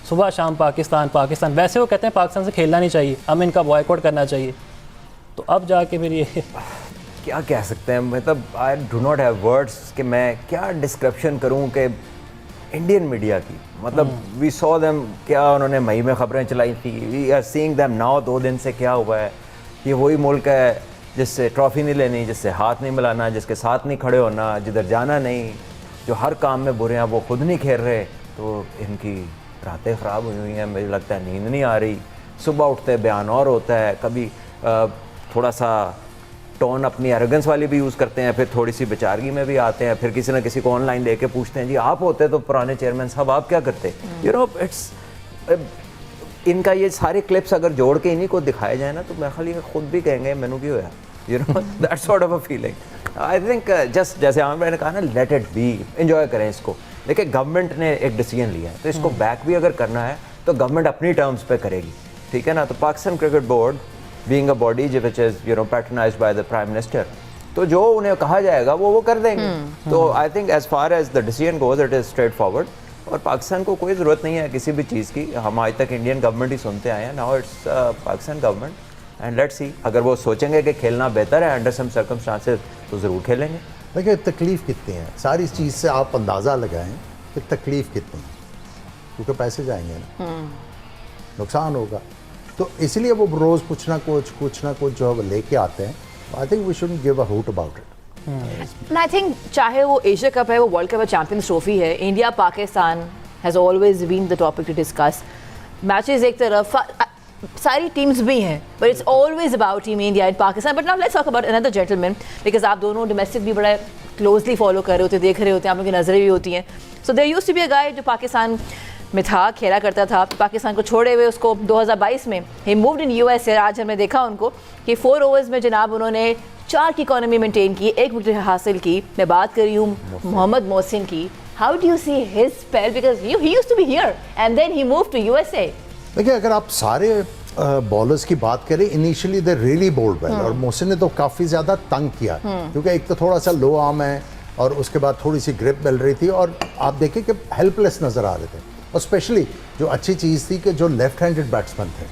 सुबह शाम पाकिस्तान, वैसे वो कहते हैं पाकिस्तान से खेलना नहीं चाहिए, हमें इनका बॉयकॉट करना चाहिए, तो अब जाके फिर ये क्या कह सकते हैं। मतलब I do not have words कि मैं क्या डिस्क्रिप्शन करूं कि इंडियन मीडिया की, मतलब वी सॉ देम, क्या उन्होंने मई में खबरें चलाई थी, we are seeing them now. 2 दिन से क्या हुआ है, ये वही मुल्क है जिससे ट्रॉफी नहीं लेनी, जिससे हाथ नहीं मिलाना, जिसके साथ नहीं खड़े होना, जिधर जाना नहीं, जो हर काम में बुरे हैं वो खुद नहीं खेल रहे, तो इनकी रातें ख़राब हुई हुई हैं। मुझे लगता है नींद नहीं आ रही, सुबह उठते बयान और होता है, कभी थोड़ा सा टोन अपनी एरोगेंस वाली भी यूज़ करते हैं, फिर थोड़ी सी बेचारगी में भी आते हैं, फिर किसी ना किसी को ऑनलाइन लेके पूछते हैं जी आप होते तो पुराने चेयरमैन साहब आप क्या करते। यू नो इट्स इनका ये सारे क्लिप्स अगर जोड़ के इन्हीं को दिखाया जाए ना तो मैं खाली खुद भी कहेंगे मैनू क्यों होया, you know that sort of a feeling. I think just जैसे आमिर भाई ने कहा ना, लेट इट बी, एंजॉय करें इसको। देखिए गवर्नमेंट ने एक डिसीजन लिया है तो इसको बैक भी अगर करना है तो गवर्नमेंट अपनी टर्म्स पे करेगी, ठीक है ना। तो Pakistan cricket board being a body which is you know patronised by the prime minister, तो जो उन्हें कहा जाएगा वो कर देंगे। तो I think as far as the decision goes it is straight forward, और पाकिस्तान को कोई ज़रूरत नहीं है किसी भी चीज़ की। हम आज तक इंडियन गवर्नमेंट ही सुनते आए हैं, now it's Pakistan government and let's see, अगर वो सोचेंगे कि खेलना बेहतर है अंडर सम सर्कमस्टांसेस तो ज़रूर खेलेंगे। देखिए तकलीफ़ कितनी है, सारी इस चीज़ से आप अंदाज़ा लगाएं कि तकलीफ़ कितनी है, क्योंकि पैसे जाएंगे ना, नुकसान होगा। तो इसलिए वो रोज़ कुछ ना कुछ जो है वो लेके आते हैं। I think we shouldn't give a hoot about it. I think चाहे वो एशिया कप है, वो वर्ल्ड कप है, चैंपियंस ट्रॉफी है, India Pakistan has always been the topic to discuss. Matches एक तरफ, सारी टीम्स भी हैं, but it's always about team India and Pakistan. But now let's talk about another gentleman, because आप दोनों डोमेस्टिक भी बड़ा क्लोजली फॉलो कर रहे होते, देख रहे होते हैं, आप लोगों की नज़रें भी होती हैं। So there used to be a guy जो पाकिस्तान में था, खेला करता था, पाकिस्तान को छोड़े हुए उसको 2022 में ही मूव्ड इन यूएसए। आज हमने देखा उनको कि 4 ओवर्स में जनाब उन्होंने 4 की इकॉनमी मेंटेन की, 1 विकेट हासिल की। मैं बात कर रही हूँ मोहम्मद मोहसिन की। How do you see his spell, because he used to be here and then he moved to USA. देखिए अगर आप सारे बॉलर्स की बात करें, initially they really bowled well, और मोहसिन ने तो काफ़ी ज़्यादा तंग किया, क्योंकि एक तो थोड़ा सा लो आर्म है और उसके बाद थोड़ी सी ग्रिप मिल रही थी, और आप देखें कि हेल्पलेस नज़र आ रहे थे। और स्पेशली जो अच्छी चीज़ थी कि जो लेफ्ट हैंडेड बैट्समैन थे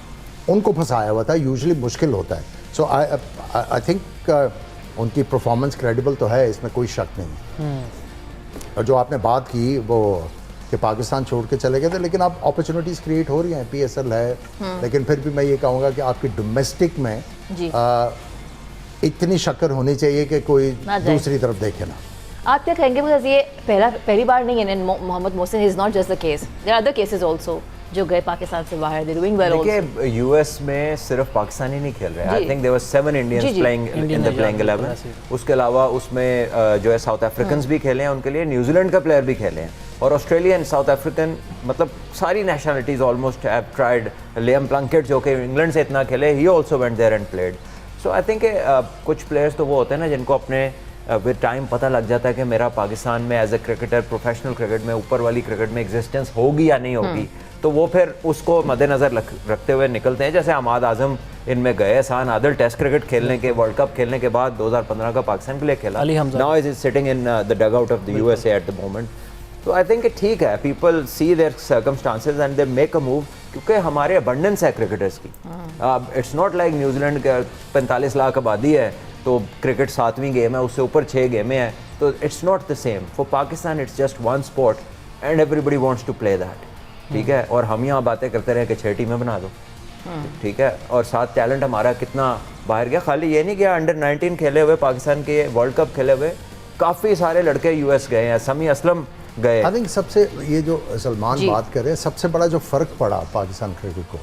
उनको फंसाया हुआ था, यूजुअली मुश्किल होता है। सो आई थिंक उनकी परफॉर्मेंस क्रेडिबल तो है, इसमें कोई शक नहीं। और जो आपने बात की वो कि पाकिस्तान छोड़ के चले गए थे, लेकिन अब अपॉर्चुनिटीज़ क्रिएट हो रही हैं, PSL है, लेकिन फिर भी मैं ये कहूँगा कि आपकी डोमेस्टिक में इतनी शक्कर होनी चाहिए कि कोई दूसरी तरफ देखे ना। आप क्या कहेंगे, बिकॉज ये पहली बार नहीं है Mohammad Mohsin is not just the case, there are other cases also जो गए पाकिस्तान से बाहर, दे डूइंग वेल आल्सो। देखिए यूएस में सिर्फ पाकिस्तानी नहीं खेल रहे, I think there were 7 Indians playing in the playing 11। उसके अलावा उसमें जो है साउथ अफ्रीकन्स भी खेले हैं, उनके लिए न्यूजीलैंड का प्लेयर भी खेले हैं, और ऑस्ट्रेलियन, साउथ अफ्रीकन, मतलब सारी nationalities almost have tried. Liam Plunkett जो कि इंग्लैंड से इतना खेले, he also went there and played. So I think कुछ प्लेयर्स तो वो होते हैं ना जिनको अपने विद टाइम पता लग जाता है कि मेरा पाकिस्तान में as a cricketer, professional cricket में, ऊपर वाली क्रिकेट में एग्जिस्टेंस होगी या नहीं होगी, तो वो फिर उसको मद्देनज़र रखते हुए निकलते हैं। जैसे हमाद आजम इनमें गए, एहसान आदिल टेस्ट क्रिकेट खेलने के, वर्ल्ड कप खेलने के बाद 2015 का पाकिस्तान के लिए खेला, now is sitting in the dugout of the USA at the moment. तो आई थिंक ठीक है, people see there circumstances and they make a move, क्योंकि हमारे अबंडेंस है क्रिकेटर्स की। इट्स नॉट लाइक न्यूजीलैंड का 45 लाख आबादी है तो क्रिकेट 7वीं गेम है, उससे ऊपर 6 गेमें हैं, तो it's not the same. For Pakistan it's just one sport and everybody wants to play that, ठीक है। और हम यहाँ बातें करते रहे कि 6 टीमें बना दो, ठीक है, और साथ टैलेंट हमारा कितना बाहर गया। खाली ये नहीं गया, अंडर 19 खेले हुए पाकिस्तान के, वर्ल्ड कप खेले हुए काफ़ी सारे लड़के यूएस गए हैं, समी असलम गए। आई थिंक सबसे ये जो सलमान बात कर रहे हैं, सबसे बड़ा जो फ़र्क पड़ा पाकिस्तान क्रिकेट को,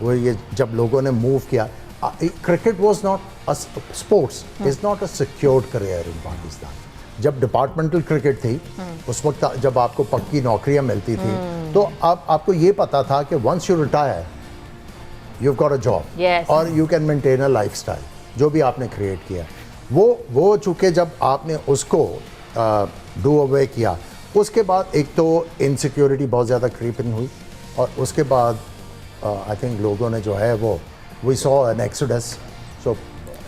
वो ये जब लोगों ने मूव किया, cricket was not a sports, is not a secured career in Pakistan. जब डिपार्टमेंटल क्रिकेट थी उस वक्त, जब आपको पक्की नौकरियां मिलती थी, तो आपको ये पता था कि once you retire you got a job और you can maintain a lifestyle, जो भी आपने क्रिएट किया। वो चूँकि जब आपने उसको डू अवे किया, उसके बाद एक तो इनसिक्योरिटी बहुत ज़्यादा क्रीपिंग हुई, और उसके बाद आई थिंक लोगों ने जो है वो we saw an exodus. So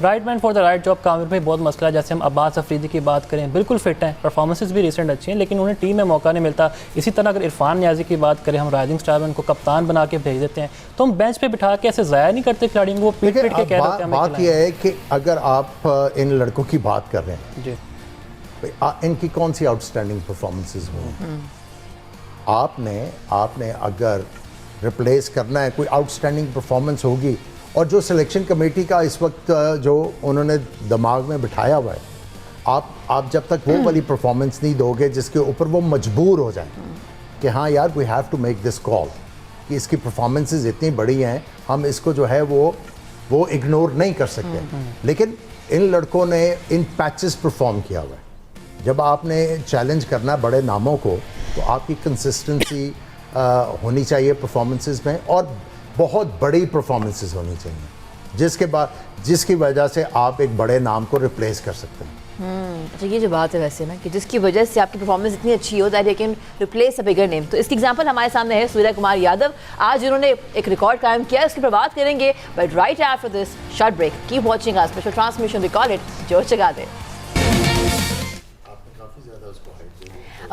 right man for the right job का आमिर भाई बहुत मसला है। जैसे हम अब्बास अफरीदी की बात करें, बिल्कुल फिट हैं, परफॉर्मेंसेस भी रिसेंट अच्छी हैं, लेकिन उन्हें टीम में मौका नहीं मिलता। इसी तरह अगर इरफान नियाजी की बात करें, हम राइजिंग स्टार में उनको कप्तान बना के भेज देते हैं, तो हम बेंच पे बिठा के ऐसे ज़ाया नहीं करते खिलाड़ियों को, पीट पीट के कह रहे हैं। बात यह है कि अगर आप इन लड़कों की बात कर रहे हैं जी, इनकी कौन सी आउटस्टैंडिंग परफॉर्मेंसेज हुई, आपने अगर रिप्लेस करना है, कोई आउटस्टैंडिंग परफॉर्मेंस होगी और जो सिलेक्शन कमेटी का इस वक्त जो उन्होंने दिमाग में बिठाया हुआ है, आप जब तक वो वाली परफॉर्मेंस नहीं दोगे जिसके ऊपर वो मजबूर हो जाए कि हाँ यार we have to make this call, कि इसकी परफॉर्मेंसेस इतनी बड़ी हैं, हम इसको जो है वो इग्नोर नहीं कर सकते। लेकिन इन लड़कों ने इन पैचेस परफॉर्म किया हुआ है। जब आपने चैलेंज करना बड़े नामों को, तो आपकी कंसिस्टेंसी होनी चाहिए परफॉर्मेंसेस में, और बहुत बड़ी परफॉर्मेंसेस होनी चाहिए जिसकी वजह से आप एक बड़े नाम को रिप्लेस कर सकते हैं। अच्छा, ये जो बात है वैसे ना कि जिसकी वजह से आपकी परफॉर्मेंस इतनी अच्छी हो that you can replace a bigger name, तो इसकी एग्जांपल हमारे सामने है सूर्य कुमार यादव। आज उन्होंने एक रिकॉर्ड कायम किया, उसकी पर बात करेंगे but right after this short break. Keep watching our special transmission, we call it जोश जगा दे।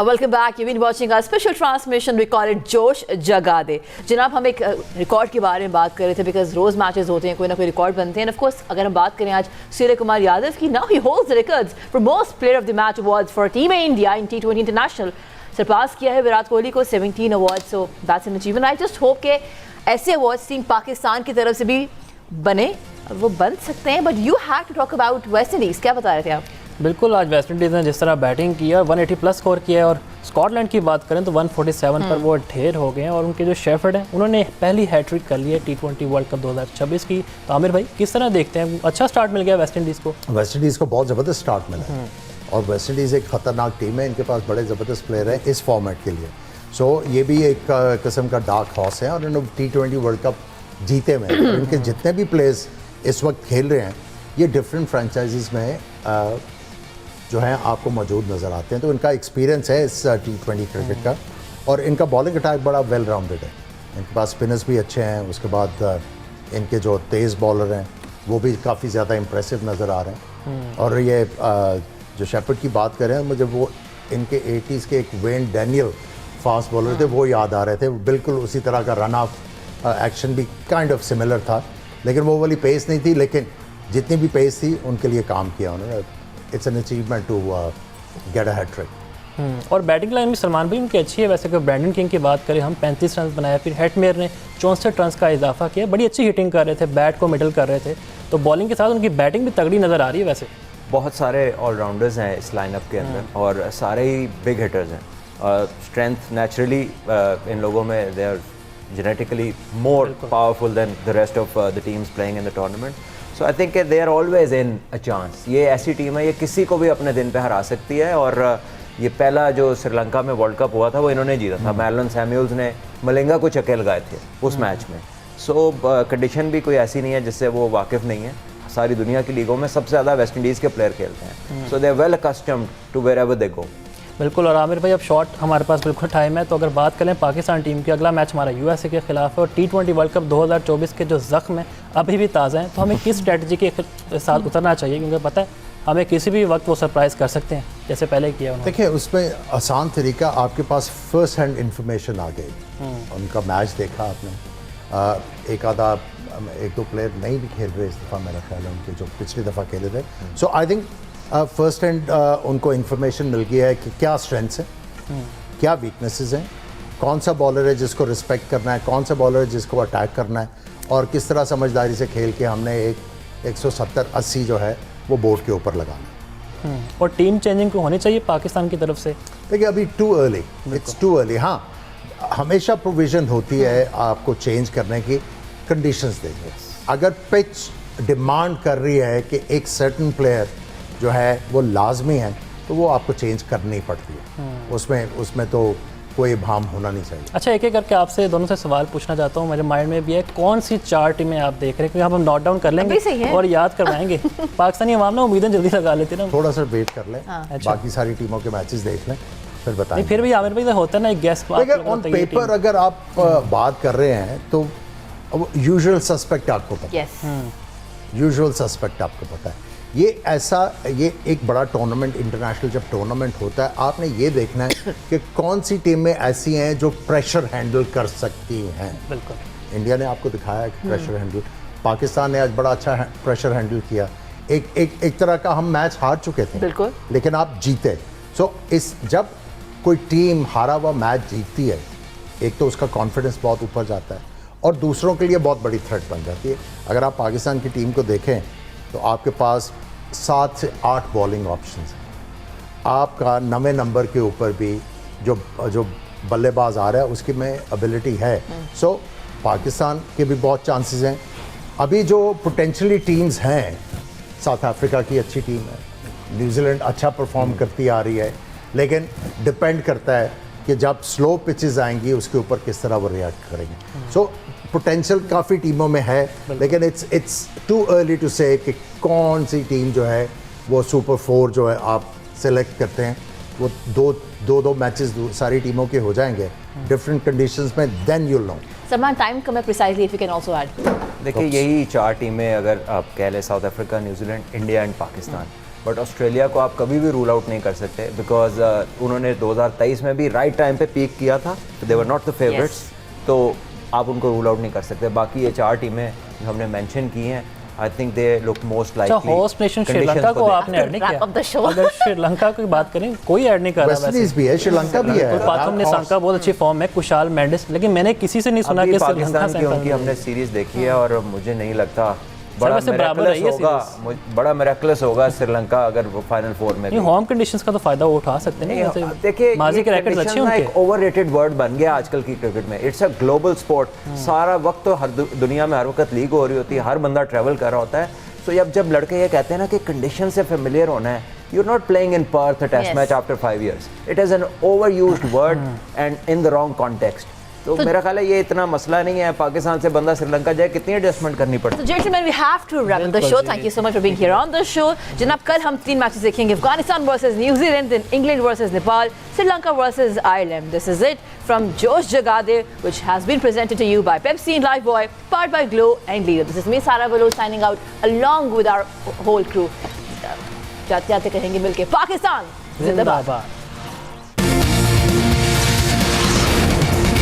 Welcome back, you been watching our special transmission, we call it जोश जगा दे। जनाब, हम एक रिकॉर्ड के बारे में बात कर रहे थे बिकॉज रोज मैचेस होते हैं, कोई ना कोई रिकॉर्ड बनते हैं। ऑफ कोर्स अगर हम बात करें आज सूर्य कुमार यादव की, now he holds the records for most player of the match awards for team India in T20 international. Surpass किया है विराट कोहली को 17 award, so that's an achievement. I just hope के ऐसे अवार्ड्स टीम पाकिस्तान की तरफ से भी बने, वो बन सकते हैं। But you have to talk about West Indies, क्या बता रहे थे आप? बिल्कुल, आज वेस्ट इंडीज़ ने जिस तरह बैटिंग किया, 180 प्लस स्कोर किया है, और स्कॉटलैंड की बात करें तो 147 पर वो ढेर हो गए हैं। और उनके जो शेफर्ड हैं, उन्होंने पहली हैट्रिक कर ली है T20 वर्ल्ड कप 2026 की। तो आमिर भाई, किस तरह देखते हैं, अच्छा स्टार्ट मिल गया वेस्ट इंडीज़ को? वेस्ट इंडीज़ को बहुत ज़बरदस्त स्टार्ट मिला है, और वेस्ट इंडीज़ एक ख़तरनाक टीम है, इनके पास बड़े ज़बरदस्त प्लेयर हैं इस फॉर्मेट के लिए। सो ये भी एक किस्म का डार्क हॉर्स है, और इन्होंने T20 वर्ल्ड कप जीते हुए हैं। इनके जितने भी प्लेयर्स इस वक्त खेल रहे हैं, ये डिफरेंट फ्रेंचाइजीज़ में जो हैं आपको मौजूद नज़र आते हैं। तो इनका एक्सपीरियंस है इस T20 क्रिकेट का, और इनका बॉलिंग अटैक बड़ा वेल राउंडेड है। इनके पास स्पिनर्स भी अच्छे हैं, उसके बाद इनके जो तेज़ बॉलर हैं वो भी काफ़ी ज़्यादा इंप्रेसिव नज़र आ रहे हैं। और ये जो शेफर्ड की बात करें, मुझे वो इनके 80s के एक वेन डैनियल फास्ट बॉलर थे, वो याद आ रहे थे। बिल्कुल उसी तरह का रन ऑफ एक्शन भी काइंड ऑफ सिमिलर था, लेकिन वो वाली पेस नहीं थी। लेकिन जितनी भी पेस थी उनके लिए काम किया उन्होंने। It's an achievement to get a hat-trick. और बैटिंग लाइन भी सलमान भाई उनकी अच्छी है। वैसे कि ब्रैंडन किंग की बात करें, हम 35 रन बनाया, फिर हेटमेयर ने 64 रन का इजाफा किया। बड़ी अच्छी हिटिंग कर रहे थे, बैट को मिडल कर रहे थे, तो बॉलिंग के साथ उनकी बैटिंग भी तगड़ी नज़र आ रही है। वैसे बहुत सारे ऑलराउंडर्स हैं इस लाइनअप के अंदर, और सारे ही बिग हिटर्स हैं। स्ट्रेंथ नेचुरली इन लोगों में, they are genetically more powerful than the rest of the teams playing in the tournament. So I think they are always in a chance. ये ऐसी टीम है, ये किसी को भी अपने दिन पे हरा सकती है। और ये पहला जो श्रीलंका में वर्ल्ड कप हुआ था, वो इन्होंने जीता था। मैलन सैमुअल्स ने मलिंगा को चकेल गाए थे उस मैच में। सो कंडीशन भी कोई ऐसी नहीं है जिससे वो वाकिफ़ नहीं है। सारी दुनिया की लीगों में सबसे ज़्यादा वेस्ट इंडीज़ के प्लेयर खेलते हैं। So they are well accustomed to wherever they go. बिल्कुल। और आमिर भाई, अब शॉर्ट हमारे पास बिल्कुल टाइम है, तो अगर बात करें पाकिस्तान टीम की, अगला मैच हमारा USA के खिलाफ है, और T20 वर्ल्ड कप 2024 के जो ज़ख्म हैं अभी भी ताज़ा हैं। तो हमें किस स्ट्रेटजी के साथ उतरना चाहिए, क्योंकि पता है हमें किसी भी वक्त वो सरप्राइज़ कर सकते हैं, जैसे पहले किया उन्होंने। देखिए, उसमें आसान तरीका, आपके पास फर्स्ट हैंड इंफॉर्मेशन आ गई, उनका मैच देखा आपने। एक आधा एक दो प्लेयर नहीं भी खेल रहे इस दफ़ा, मेरा ख्याल है उनके जो पिछली दफ़ा खेले थे। सो आई थिंक फर्स्ट हैंड उनको इन्फॉर्मेशन मिल गई है कि क्या स्ट्रेंथ्स हैं, क्या वीकनेसेस हैं, कौन सा बॉलर है जिसको रिस्पेक्ट करना है, कौन सा बॉलर है जिसको अटैक करना है, और किस तरह समझदारी से खेल के हमने एक 170-80 जो है वो बोर्ड के ऊपर लगाना है। और टीम चेंजिंग को होनी चाहिए पाकिस्तान की तरफ से। देखिए, अभी too early, it's too early. हाँ, हमेशा प्रोविज़न होती है आपको चेंज करने की, कंडीशंस देंगे। अगर पिच डिमांड कर रही है कि एक सर्टन प्लेयर जो है वो लाजमी है, तो वो आपको चेंज करनी पड़ती है। उसमें तो कोई भाम होना नहीं चाहिए। अच्छा, एक एक करके आपसे दोनों से सवाल पूछना चाहता हूँ। मेरे माइंड में भी है, कौन सी 4 टीमें आप देख रहे हैं, क्योंकि हम नोट डाउन कर लेंगे और याद करवाएंगे। पाकिस्तानी अवाम ना उम्मीदें जल्दी लगा लेते हैं ना, थोड़ा सा वेट कर लें। बाकी सारी टीमों के मैचेस देख लें, फिर बताएं। फिर भी आमिर भाई होता है ना एक गेस। ऑन पेपर अगर आप बात कर रहे हैं तो यूजुअल सस्पेक्ट आपको पता है। यूजुअल सस्पेक्ट आपको पता है। ये एक बड़ा टूर्नामेंट, इंटरनेशनल जब टूर्नामेंट होता है, आपने ये देखना है कि कौन सी टीमें ऐसी हैं जो प्रेशर हैंडल कर सकती हैं। बिल्कुल। इंडिया ने आपको दिखाया है कि प्रेशर हैंडल, पाकिस्तान ने आज बड़ा अच्छा प्रेशर हैंडल किया। एक तरह का हम मैच हार चुके थे, बिल्कुल, लेकिन आप जीते। सो जब कोई टीम हारा हुआ मैच जीतती है, एक तो उसका कॉन्फिडेंस बहुत ऊपर जाता है, और दूसरों के लिए बहुत बड़ी थ्रेट बन जाती है। अगर आप पाकिस्तान की टीम को देखें तो आपके पास 7 से 8 बॉलिंग ऑप्शंस हैं। आपका 9वें नंबर के ऊपर भी जो बल्लेबाज आ रहा है उसकी में एबिलिटी है। सो पाकिस्तान के भी बहुत चांसेस हैं। अभी जो पोटेंशियली टीम्स हैं, साउथ अफ्रीका की अच्छी टीम है, न्यूजीलैंड अच्छा परफॉर्म करती आ रही है, लेकिन डिपेंड करता है कि जब स्लो पिचेस आएंगी उसके ऊपर किस तरह वो रिएक्ट करेंगे। सो पोटेंशियल काफ़ी टीमों में है, लेकिन इट्स टू अर्ली टू से कि कौन सी टीम जो है वो सुपर 4 जो है आप सेलेक्ट करते हैं। वो दो मैचेस सारी टीमों के हो जाएंगे डिफरेंट कंडीशंस में, then you know. Salman, time कम है precisely, if you can also add. देखिए यही 4 टीमें अगर आप कह लें, South Africa, New Zealand, India and Pakistan, but Australia को आप कभी भी रूल आउट नहीं कर सकते बिकॉज उन्होंने 2023 में भी राइट टाइम पे पीक किया था, दे वर नॉट द फेवरेट्स, तो आप उनको रूल आउट नहीं कर सकते। बाकी ये 4 टीमें जो हमने मेंशन की हैं, I think they look most likely. Host nation Sri Lanka को आपने ऐड नहीं Wrap up the show. किया। अगर श्रीलंका की बात करें, कोई ऐड नहीं कर रहा वेस्ट इंडीज भी है, श्रीलंका भी है। पाथम ने सांका बहुत अच्छी फॉर्म में, कुशाल मेंडिस, लेकिन मैंने किसी से नहीं सुना अभी कि श्रीलंका पाकिस्तान की उनकी से हमने सीरीज देखी है और मुझे नहीं लगता बड़ा वैसे बराबर रही है बड़ा मिरेकलस होगा श्रीलंका अगर वो फाइनल 4 में। नहीं, होम कंडीशंस का तो फायदा वो उठा सकते हैं ना। देखिए माजी के रैकेट्स अच्छे हैं एक उनके। ओवररेटेड वर्ड बन गया आजकल की क्रिकेट में। इट्स अ ग्लोबल स्पोर्ट, सारा वक्त तो हर दुनिया में हर वक्त लीग हो रही होती है, हर बंदा ट्रैवल कर रहा होता है। सो जब लड़के ये कहते हैं ना कि कंडीशन से फेमिलियर होना है, you are not playing in Perth test Yes. Match after 5 years, it is an overused word and in the wrong context. तो मेरा ख्याल है ये इतना मसला नहीं है। पाकिस्तान से बंदा श्रीलंका जाए, कितनी एडजस्टमेंट करनी पड़ती So gentlemen, we have to wrap up the show. Thank you so much for being here on the show. जनाब, कल हम 3 मैचेस देखेंगे, Afghanistan versus New Zealand, then England versus Nepal, Sri Lanka versus Ireland. This is it from Josh Jagade, which has been presented to you by Pepsi and Lifebuoy, powered by Glow and Leader. This is me, Sara Valo, signing out along with our whole crew. जाते जाते कहेंगे मिलके, पाकिस्तान जिंदाबाद।